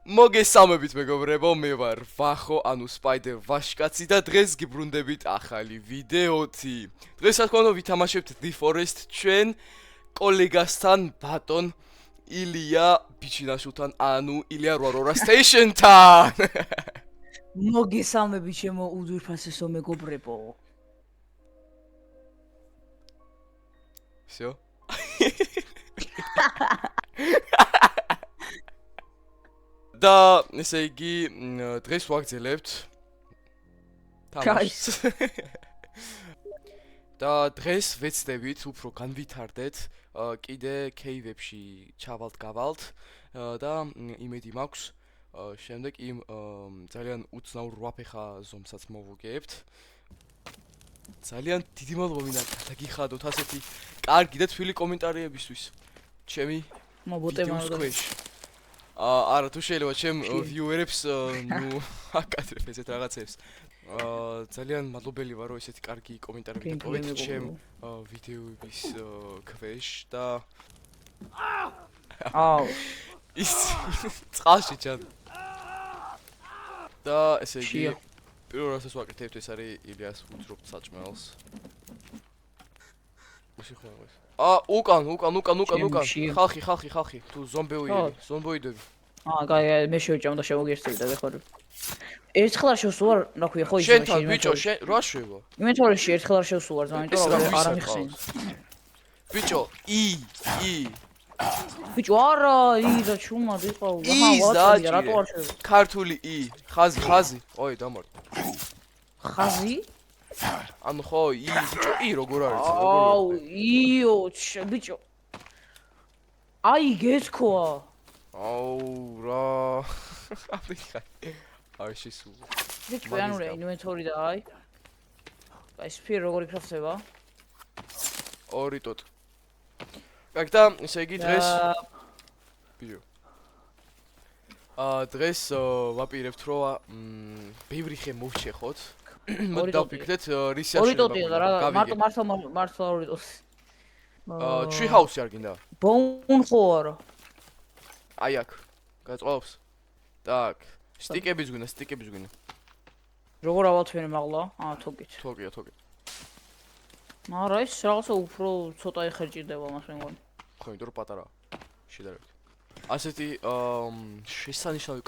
მოგესალმებით მეგობრებო, მე ვარ ვახო, ანუ სპაიდერ ვაშკაცი და დღეს გიბრუნდებით ახალი ვიდეოთი. დღეს რა თქმა უნდა ვითამაშებთ The Forest ჩვენ კოლეგასთან ბატონ ილია ბიჩინაშვილთან, ანუ ილია 8 Station-თან. მოგესალმებით ჩემო უძვირფასესო მეგობრებო. Всё. და ესე იგი დღეს ვაგრძელებთ თამაშს. და დღეს ვეცდებით უფრო განვითარდეთ, კიდე კეივებში ჩავალთ გავალთ და იმედი მაქვს შემდეგ იმ ძალიან უცნაურ 8 ფეხა ზომსაც მოვუგებთ. ძალიან დიდი მადლობა მინდა დაგიხადოთ ასეთი კარგი და თბილი კომენტარებისთვის. ჩემი ვიდეოს ქვეშ. არა თუ შეიძლება ჩემ ვიუერებს ნუ აკადრებ ესეთ რაღაცებს. ძალიან მადლობელი ვარ რომ ესეთი კარგი კომენტარები გეტყვით ჩემ ვიდეოების ქვეშ და აუ ის წყალში ჩადა. და ესე იგი პირველ რასაც ვაკეთებთ ეს არის ილიას უძრობ საჭმელს. ისე ხო არის. უკან. ხალხი, თუ ზომბოიდები. კაი, მე შევჭამ და შემოგიერთდი და ხო. ერთხელ არ შევსულა, რა ქვია, ხო ის მაშინ. შენთან ბიჭო, შენ რა შევა? იმენტორში ერთხელ არ შევსულა, იმიტომ რომ არ ამიხსენ. ბიჭო, ბიჭო, არა, და ჩუმად იყო. რატო არ შევ? ქართული ხაზი. ოი, დამორ. ხაზი? ანუ ხო, ბიჭო, როგორ არის? აუ, ბიჭო. აი, გეთქვა. აუ, რა. არ შესულა. ბიჭო, ანუ რა ინვენტორი და აი. აი, სფერო როგორი ქრაფდება? ორი ტოტ. კაკ და ესე იგი დღეს ბიჭო. დღეს ვაპირებთ რომ ბევრი ხე მოვშეხოთ. მოდი დავფიქრეთ რისი არ შეიძლება. ორი ტოტია რა, მარტო ორი ტოტი. Tree house არ გინდა? ბოუნ ხო არა. აი აქ. გაწყობს. Так, სტიკების გვინდა. როგორ ავალთვენე მაღლა? თოკით. თოკია. არა, ის რაღაცა უფრო ცოტა ეხერჭირდება მას მე მგონი. ხო, იმიტომ რომ პატარაა. შედარებით. ასეთი შესანიშნავი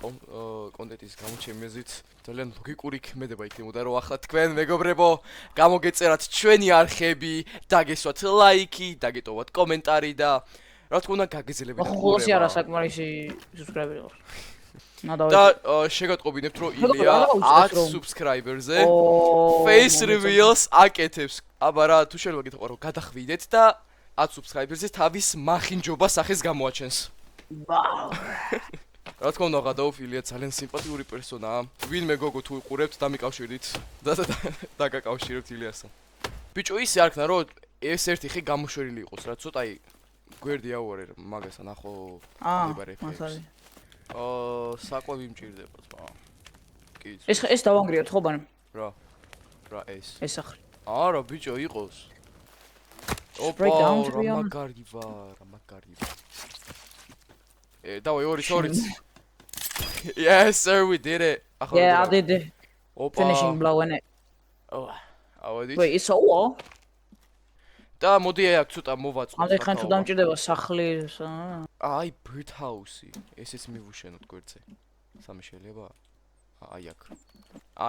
კონტენტის გამოჩენებით ძალიან ლოგიკური ქმედება იქნებოდა რომ ახლა თქვენ მეგობრებო გამოგეწერათ ჩვენი არხები, დაგესვათ ლაიქი, დაგეტოვათ კომენტარი და რა თქმა უნდა გაგეძლებათ ხო, ხოლოსი არა საკმარისი subscriber ყავს. და შეგატყობინებთ რომ ილია 10 subscriber-ზე face reveals აკეთებს. აბა რა თუ შეიძლება გითხრა რომ გადახვიდეთ და 10 subscriber-ზე თავის მახინჯობა სახეს გამოაჩენს. ვაუ. რა თქმა უნდა გადაუფილია ძალიან სიმპათიური პერსონაა. ვინმე გოგო თუ უყურებთ დამიკავშირდით და დაგაკავშირებთ ილიასთან. ბიჭო ისე არ ქნა რომ ეს ერთი ხე გამოშვერილი იყოს რა ცოტა გვერდი აუარე მაგასთან ახო მიბარე ფერს. საკვები მჭირდება თვა. კი. ეს დავანგრიოთ ხო ბანე? რა ეს. ეს ახრი. არა ბიჭო იყოს. ოპა მაგარი ვარ. დავაი ორი. Yes sir, we did it. Yeah, I did it. Finishing blow in it. ავედით. Wait, it's all? და მოდი აქ ცოტა მოვაწყოთ. ამდენ ხან თუ დამჭირდება სახლი. აი, bird house-ი. ესეც მივუშენოთ გვერდზე. სამი შეიძლება? აი აქ.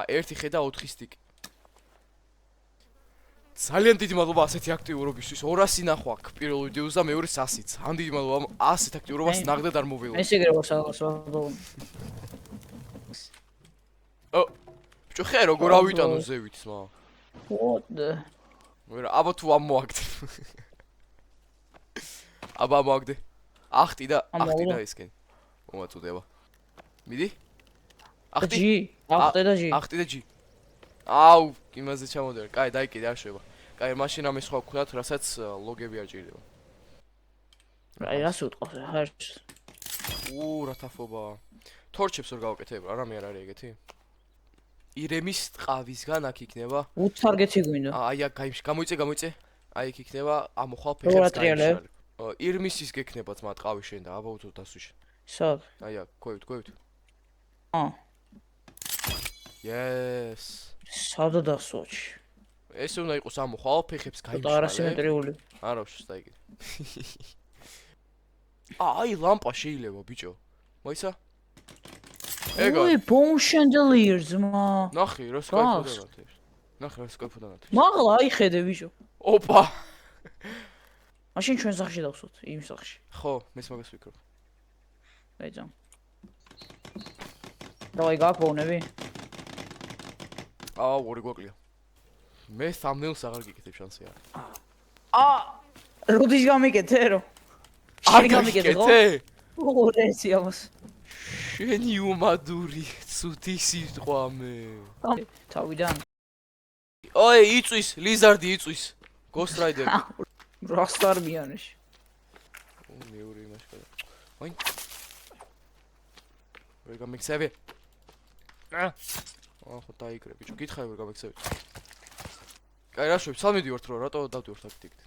ერთი ხე და 4 სტიკი. ძალიან დიდი მადლობა ასეთი აქტიურობისთვის. 200 ნახვა აქვს პირველ ვიდეოზე და მეორე 100-იც. ამ დიდი მადლობა ასეთ აქტიურობას ნაღდად არ მოვეულო. ეს ეგრევა საღას. ბიჭო ხე როგორ ავიტანო ზევით სმა? What the? ვერა, აბა თუ ამოაგდე. აბა ამოაგდე. ახტი და ისკენ. მომაწუდება. მიდი? ახტი და ჯი. აუ, იმაზე ჩამოდერ. კაი, დაიკიდე არ შევა. კაი, მაშინ ამის სხვა ვქნათ, რასაც ლოგები არ ჭირდება. აი, რას უტყავს ახლა? რა თაფობა. თორჩებს ვერ გავაკეთებ, არა მე არ არის ეგეთი. ირემის ტყავისგან აქ იქნება. უთარგეთი გვინდა. აი აქ გამოიწე. აი იქ იქნება ამოხვალ ფეხებს გაიშალე. ირმისის გექნება ძმა ტყავი შენ და აბა უცოდ დასვიშ. სად? აი აქ, კვევით. Yes. სადა დასვაჩი. ეს უნდა იყოს ამოხვალ ფეხებს და გაიმშვალე. არასიმეტრიული. არა ვშ დაიგე. აი ლამპა შეიძლება ბიჭო. მოიცა? ეგა. ოი, bone chandelier ზმა. ნახე რა სკაიფოდა გათებს. ნახე რა სკაიფოდა გათებს. მაღლა აიხედე ბიჭო. ოპა. მაშინ ჩვენ სახში დავსვათ, იმ სახში. ხო, მეც მაგას ვიქრობ. ეძა. დავაი გაკონები. აა, ორი გვაკლია. მე thumbnails აღარ გიკეთებ შანსი არა. როდის გამიკეთე რო? არ გამიკეთე? ორესი ამას. შენი უმადური ცუდი სიტყვა მე. თავიდან. ოი, იწვის, ლიზარდი იწვის. Ghost Rider. რასტარმიანეში. მეორე იმაში გადა. ვაი. ვერ გამიქცევი. ხო დაიგრე ბიჭო, გითხარი ვერ გამიქცევი. კაი, რა შვებ, სამედივართ რო, რატო დავდივართ აქ ტიკეთ.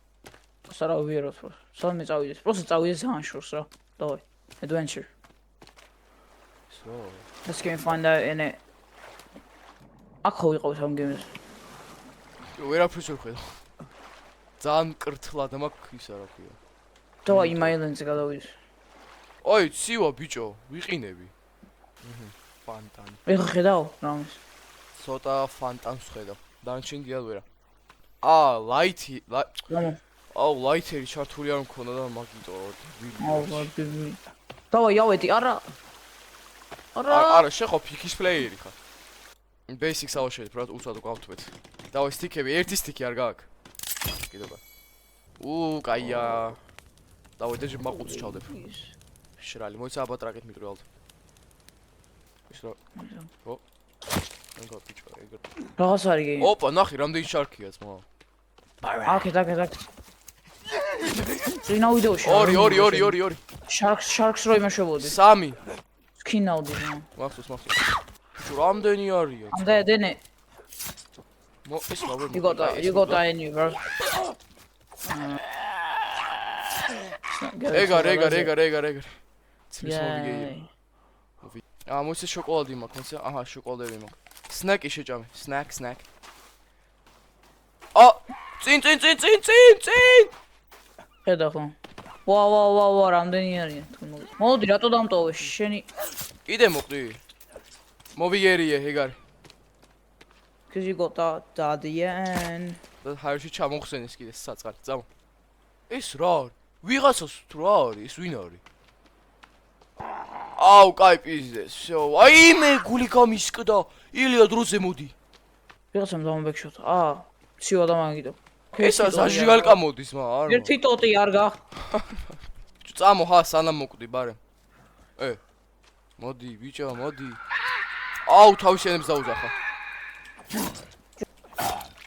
სარა ვიეროთ რო. სამე წავიდეს. პროსტა წავიდეს ანშურს რა. დავაი. Adventure. So. Let's go and find out in it. აქ ვიყავ ამ გემს. ვერაფერს ვერ ხედავ. ძალიან მკრთლად მაქვს ისა რა ქვია. დავაი იმ აილენდზე გადავიდეს. ოი, ცივა ბიჭო, ვიყინები. ფანტანი. ეხა ხედავ რამის. ცოტა ფანტანს ხედავ. დანჩენგია ვერა. ლაითი, აუ, ლაითერი ჩართული არ მქონდა და მაგიტო ვილი. დავაი ავედი, არა. არა, შეხო ფიქის პლეიერი ხარ. Basics აუ შეიძლება, რა უცად გავთვეთ. დავაი სტიკები, ერთი სტიკი არ გააქვს. კიდევ. კაია. დავაი დეჟ მაყუთს ჩავდებ. შრალი, მოიცა აბატრაკეთ მიკროალდ. ის რა. ო. ნგო ბიჭო, ეგრე. რაღაც არის გეიმი. ოპა, ნახე, რამდენი შარქია ძმა. აქ. წინა ვიდეოში. ორი. Sharks რო იმაშობოდი. 3. სკინავდი. მახსოვს. ბიჭო, რამდენი არია? ამდენი. ეს რა ვერ You got that in you, bro. ეგარ. ცის მოვიგეია. მოიცე შოკოლადი მაქვს, მოიცე? აჰა, შოკოლადები მაქვს. სნაკი შეჭამე, სნაკ. წინ. ხედა ხო. ვა, რამდენი არიან თქვენ მოდი. მოდი, რატო დამტოვე შენი? კიდე მოყდი. მოვიგერიე, ეგარი. Cuz you got that at the end. და ჰაერში ჩამოხსენეს კიდე საწყარი, წამო. ეს რა არის? ვიღაცას თუ რა არის? ეს ვინ არის? აუ, კაი პიზდეს. აი მე გული გამისკდა. ილია დროზე მოდი. ვიღაცამ დამობექშოთ. ცივა დამაგიდო. ესა საჟივალკა მოდის მა, არა. ერთი ტოტი არ გა. წამო ხა, სანამ მოკვდი, ბარემ. მოდი, ბიჭო, მოდი. აუ, თავის ენებს დაუძახა.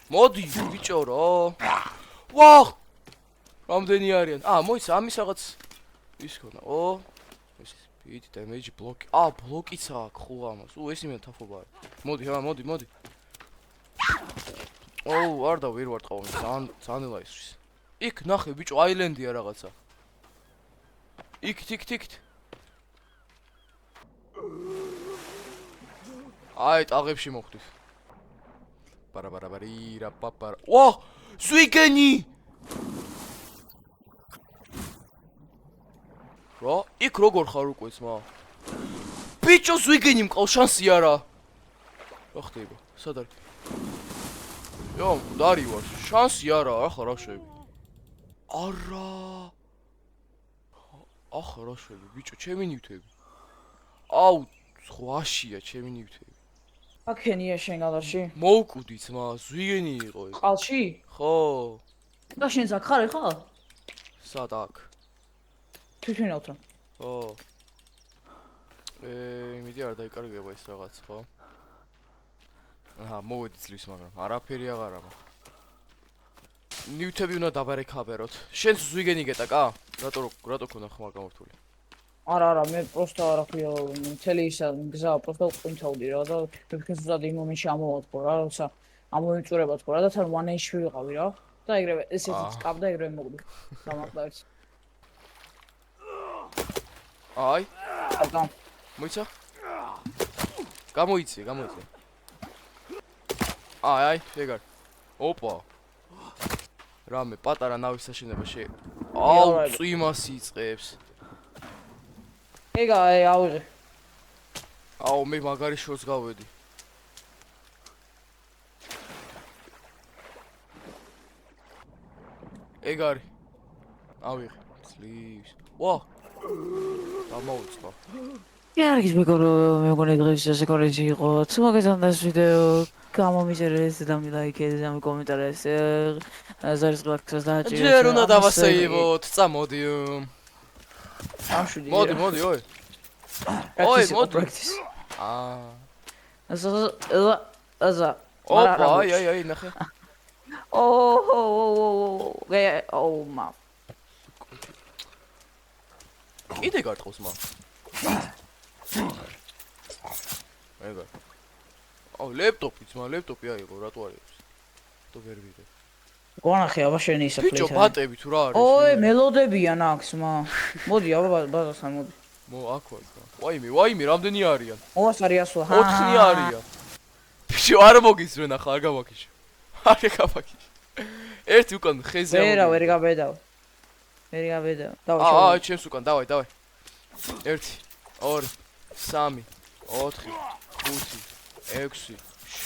მოდი, ბიჭო რა. ვახ! რამდენი არიან? მოიცა, ამის რაღაც ის ქონა. ეს ბიტ damage block. ბლოკიც აქვს ხო ამას. ეს იმენ თაფობა არის. მოდი. არ და ვერ ვარ ტყავენ, ძალიან ელაისთვის. იქ ნახე ბიჭო, აილენდია რაღაცა. იქით. აი, ტაღებში მოხდით. ბარაბარი, რაპაპარა. ვაჰ! ზვიგენი! რა? იქ როგორ ხარ უკვე ძმა? ბიჭო, ზვიგენი მყავს, შანსი არა. რა ხდება? სად არის? დარი ვარ, შანსი არა, ახლა რა შვები? არა. ახლა რა შვები, ბიჭო, ჩემი ნივთები. აუ, ზღვაშია ჩემი ნივთები. აქენია შენ გადაში. მოვკვდი ძმა, ზვიგენი იყო ეს. ყალში? ხო. და შენს აქ ხარ ეხლა? სად აქ? თვითონავთან. ხო. იმედი არ დაიკარგება ეს რაღაც, ხო? მოვედი ძლივს, მაგრამ არაფერი აღარა მაქვს. ნივთები უნდა დაბარეკაბეროთ. შენს ზვიგენი გეტაკა? რატო ქონდა ხმა გამართული? არა, მე პროსტა არა ქვია, მთელი ისა გზა პროსტა ყიმთავდი რა და ფიქრობ ზუსტად იმ მომენტში ამოვადგო რა, როცა ამოვიწურება თქო რა და თან 1 HP ვიყავი რა. და ეგრევე ესეთი წკაბდა ეგრევე მოგდი. გამაყდა ერთ. აი. აბა. მოიცა? გამოიწია. აი, ეგ არის. ოპა. რამე პატარა ნავის საშენება აუ, წვიმას იწყებს. ეგა, ავიღე. აუ, მე მაგარი შორს გავედი. ეგ არის. ავიღე. ძლივს. ვა. დამოუწყო. კარგი მეგონი დღეს ესე კორეჯი იყო. თუ მაგასთან ეს ვიდეო გამომიწერეს და მილაიქეთ და კომენტარეს ზარის გლაქსას დააჭირეთ. ჯერ უნდა დავასეივოთ, წამოდი. ამშვიდი. მოდი, ოი. მოდი. აზა. ოპა, აი, ნახე. ო, მა. კიდე გარტყავს მა. ეგა. აუ, ლეპტოპი აიღო, რატო არ არის? თუ ვერ ვიდე. გონახე აბა შენი ისა ფლეიტა. ბიჭო, ბატები თუ რა არის? ოი, მელოდებიან აქვს მა. მოდი აბა ბაზასთან მოდი. აქ ვარ. ვაიმე, რამდენი არიან? 200 ასლა. 4 არიან. ბიჭო, არ მოგისმენ ახლა, არ გამაკიშო. არ გამაკიშო. ერთი უკან ხეზე ამოვიდა. ვერ გაბედავ. დავай, ჩემს უკან, დავай. 1 2 3 4 5 6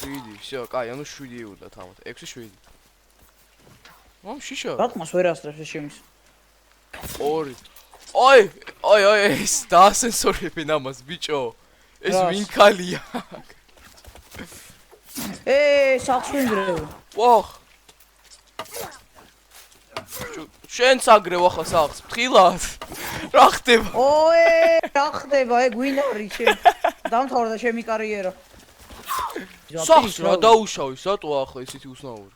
7 всё, კაი, ანუ 7 უნდა თამათ. 6 7. მომ შიშა. რატომას ვერ ასწრებს ეს შემის? 2. ოი, ეს დაასენსორებენ ამას, ბიჭო. ეს ვინ ქალია? სახსვინდრევ. ვახ. შენ საგრევ ახლა სახს, ფთხილად. რა ხდება? რა ხდება? გვინ არის შენ. დამთავრდა ჩემი კარიერა. სახს რა დაუშავი, სატო ახლა ისეთი უსნაური.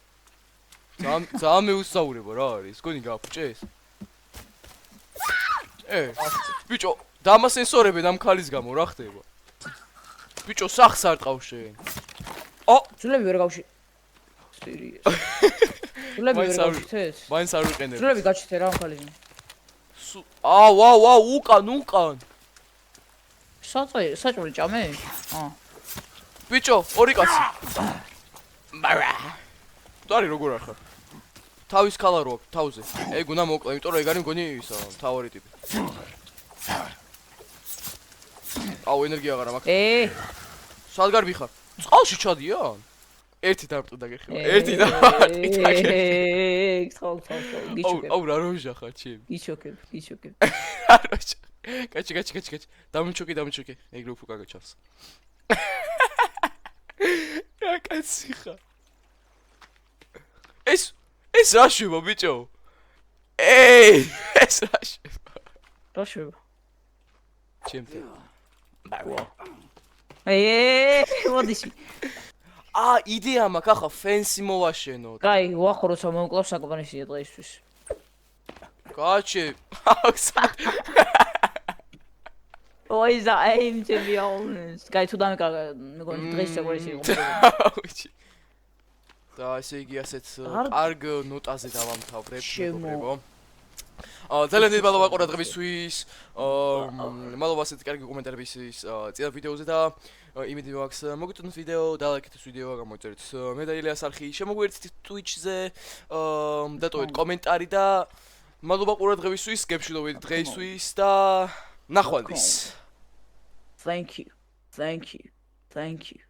ძალიან მეუსაურება რა არის? გონი გაფჭეს? ბიჭო, დამასენსორებენ ამ ქალის გამო, რა ხდება? ბიჭო, სახს არ ტყავ შენ. ძვლები ვერ გავში. ძვლები ვერ გავშითეს? მაინც არ ვიყენებ. ძვლები გაჩითე რა ამ ქალისმა. ვა, უკან. საჭმელი ჭამე? ბიჭო, ორი კაცი. მარა. დარი როგორ არ ხარ? თავის ქალა რო აქვს, თავზე. ეგ უნდა მოკლა, იმიტომ რომ ეგ არის მგონი ისა, თავარი ტიპი. აუ, ენერგია აღარა მაქვს. სად გარბი ხარ? წყალში ჩადიან? ერთი დამტყდა გეხება. ერთი დამტყდა. ცხალ. გიჩოკებ. აუ, რა როჟა ხარ ჩემი? გიჩოკებ. როჟა. კაჩი. დამჩოკი. ეგ რო ფუკა გაჩავს. რა კაცი ხარ? ეს რა შვება, ბიჭო? ეს რა შვება? რა შვება? ჩემთან. მოდიში. იდეა მაქვს ახლა ფენსი მოვაშენოთ. კაი, ვახო როცა მომკლავს საკმარისია დღეისთვის. კაჩი. ოი ზა აიმ to be honest. კაი, თუ დამეკარგა, მეგონი დღეს საკმარისი იყო. და ესე იგი ასეთ კარგ ნოტაზე დავამთავრებ, მეგობრებო. ძალიან დიდი მადლობა ყურადღებისთვის. მადლობა ასეთ კარგი კომენტარებისთვის წინა ვიდეოზე და იმედი მაქვს მოგიწონთ ვიდეო და ლაიქეთ ეს ვიდეო გამოიწერეთ. მე და ილიას არხი შემოგვიერთდით Twitch-ზე. დატოვეთ კომენტარი და მადლობა ყურადღებისთვის, გეფშილობთ დღეისთვის და ნახვამდის. Thank you.